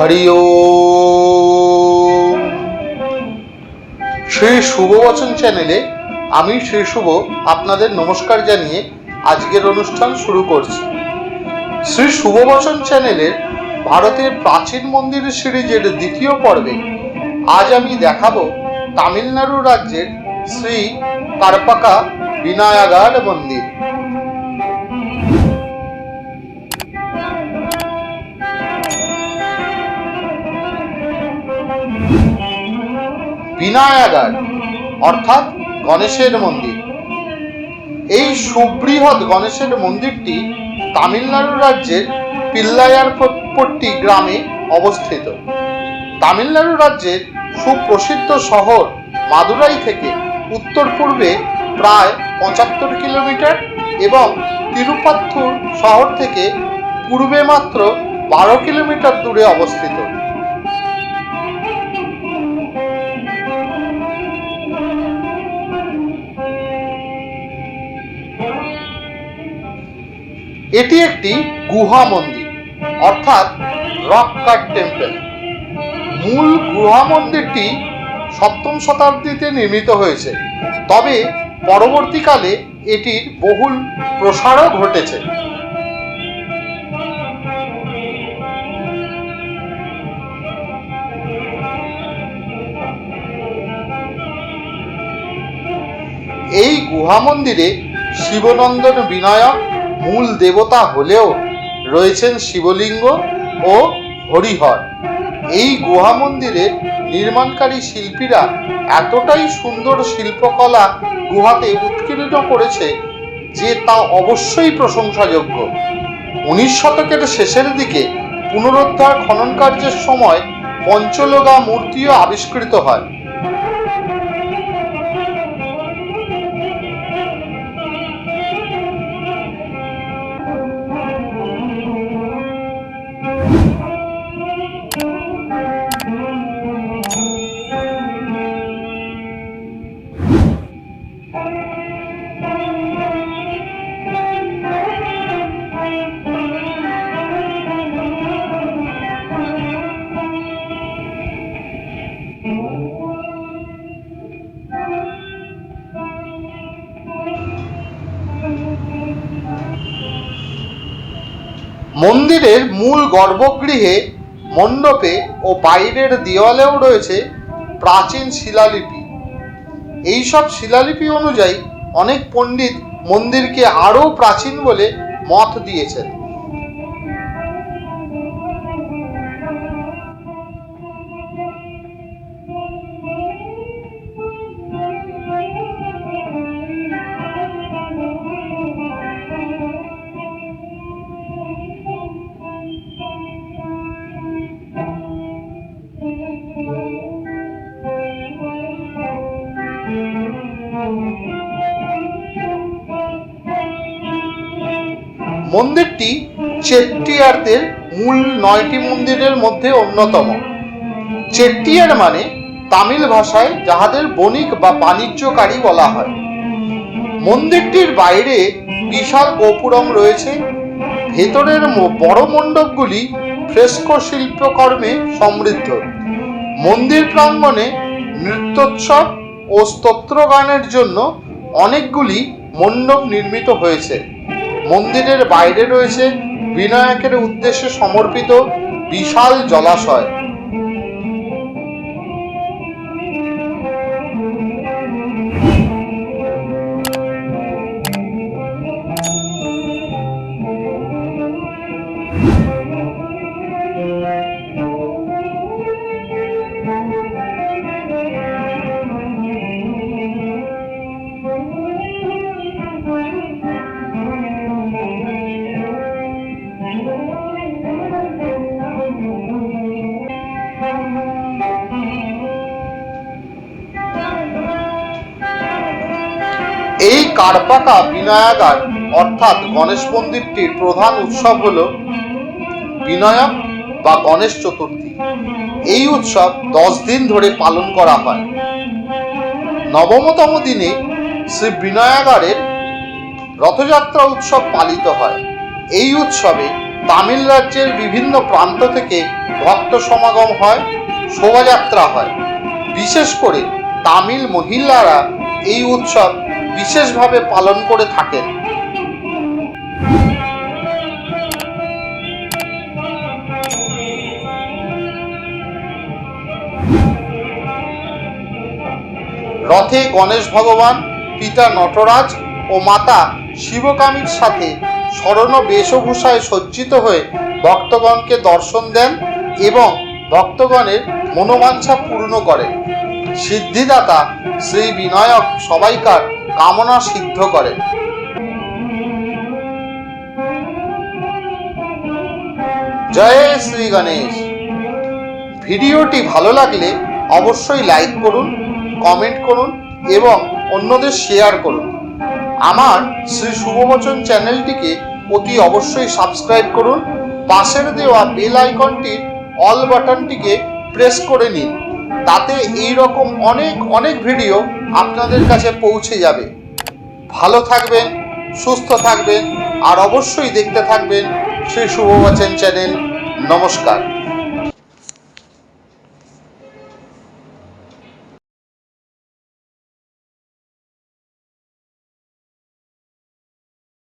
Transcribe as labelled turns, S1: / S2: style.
S1: হরি ওম। শ্রী শুভবচন চ্যানেলে আমি শ্রী শুভ আপনাদের নমস্কার জানিয়ে আজকের অনুষ্ঠান শুরু করছি। শ্রী শুভবচন চ্যানেলের ভারতের প্রাচীন মন্দির সিরিজের দ্বিতীয় পর্বে আজ আমি দেখাবো তামিলনাড়ু রাজ্যের শ্রী কারপাকা বিনায়াগার মন্দির। বিনায়াগার অর্থাৎ গণেশের মন্দির। এই সুবৃহৎ গণেশের মন্দিরটি তামিলনাড়ু রাজ্যের পিল্লায়ারপট্টি গ্রামে অবস্থিত। তামিলনাড়ু রাজ্যের সুপ্রসিদ্ধ শহর মাদুরাই থেকে উত্তর পূর্বে প্রায় ৭৫ কিলোমিটার এবং তিরুপাত্থুর শহর থেকে পূর্বে মাত্র ১২ কিলোমিটার দূরে অবস্থিত। এটি একটি গুহা মন্দির অর্থাৎ রক কাট টেম্পল। মূল গুহা মন্দিরটি ৭ম শতাব্দীতে নির্মিত হয়েছে, তবে পরবর্তীকালে এটির বহুল প্রসারও ঘটেছে। এই গুহা মন্দিরে শিবনন্দন বিনায়ক মূল দেবতা হলেও রয়েছেন শিবলিঙ্গ ও হরিহর। এই গুহা মন্দিরের নির্মাণকারী শিল্পীরা এতটাই সুন্দর শিল্পকলা গুহাতে উৎকীর্ণ করেছে যে তা অবশ্যই প্রশংসাযোগ্য। ১৯ শতকের শেষের দিকে পুনরুদ্ধার খনন কার্যের সময় পঞ্চলোগা মূর্তিও আবিষ্কৃত হয়। মন্দিরের মূল গর্ভগৃহে, মণ্ডপে ও বাইরের দেওয়ালেও রয়েছে প্রাচীন শিলালিপি। এইসব শিলালিপি অনুযায়ী অনেক পণ্ডিত মন্দিরকে আরও প্রাচীন বলে মত দিয়েছেন। মন্দিরটি চেট্টিয়ারদের মূল ৯টি মন্দিরের মধ্যে অন্যতম। চেট্টিয়ার মানে তামিল ভাষায় যাহাদের বণিক বা বাণিজ্যকারী বলা হয়। মন্দিরটির বাইরে বিশাল গোপুরম রয়েছে। ভেতরের বড় মণ্ডপগুলি ফ্রেস্কো শিল্পকর্মে সমৃদ্ধ। মন্দির প্রাঙ্গণে নৃত্যোৎসব ও স্তোত্রগানের জন্য অনেকগুলি মণ্ডপ নির্মিত হয়েছে। মন্দিরের বাইরে রয়েছে বিনায়কের উদ্দেশ্যে সমর্পিত বিশাল জলাশয়। এই কারপাকা বিনায়াগার অর্থাৎ গণেশ মন্দিরটির প্রধান উৎসব হল বিনায়ক বা গণেশ চতুর্থী। এই উৎসব 10 দিন ধরে পালন করা হয়। নবমতম দিনে শ্রী বিনায়াগারের রথযাত্রা উৎসব পালিত হয়। এই উৎসবে তামিল রাজ্যের বিভিন্ন প্রান্ত থেকে ভক্ত সমাগম হয়, শোভাযাত্রা হয়। বিশেষ করে তামিল মহিলারা এই উৎসব বিশেষভাবে পালন করে থাকেন। রথে গণেশ ভগবান, পিতা নটরাজ ও মাতা শিবকামীর সাথে স্বর্ণ বেশভূষায় সজ্জিত হয়ে ভক্তগণকে দর্শন দেন এবং ভক্তগণের মনোবাঞ্ছা পূর্ণ করেন। সিদ্ধিদাতা শ্রী বিনায়ক সবাইকার কামনা সিদ্ধ করেন। জয় শ্রী গণেশ। ভিডিওটি ভালো লাগলে অবশ্যই লাইক করুন, কমেন্ট করুন এবং অন্যদের শেয়ার করুন। আমার শ্রী শুভবচন চ্যানেলটিকে অতি অবশ্যই সাবস্ক্রাইব করুন। পাশের দেওয়া বেল আইকনটির অল বাটনটিকে প্রেস করে নিন, তাতে এই রকম অনেক ভিডিও আপনাদের কাছে পৌঁছে যাবে। ভালো থাকবেন, সুস্থ থাকবেন আর অবশ্যই দেখতে থাকবেন শ্রী শুভবচন চ্যানেল। নমস্কার।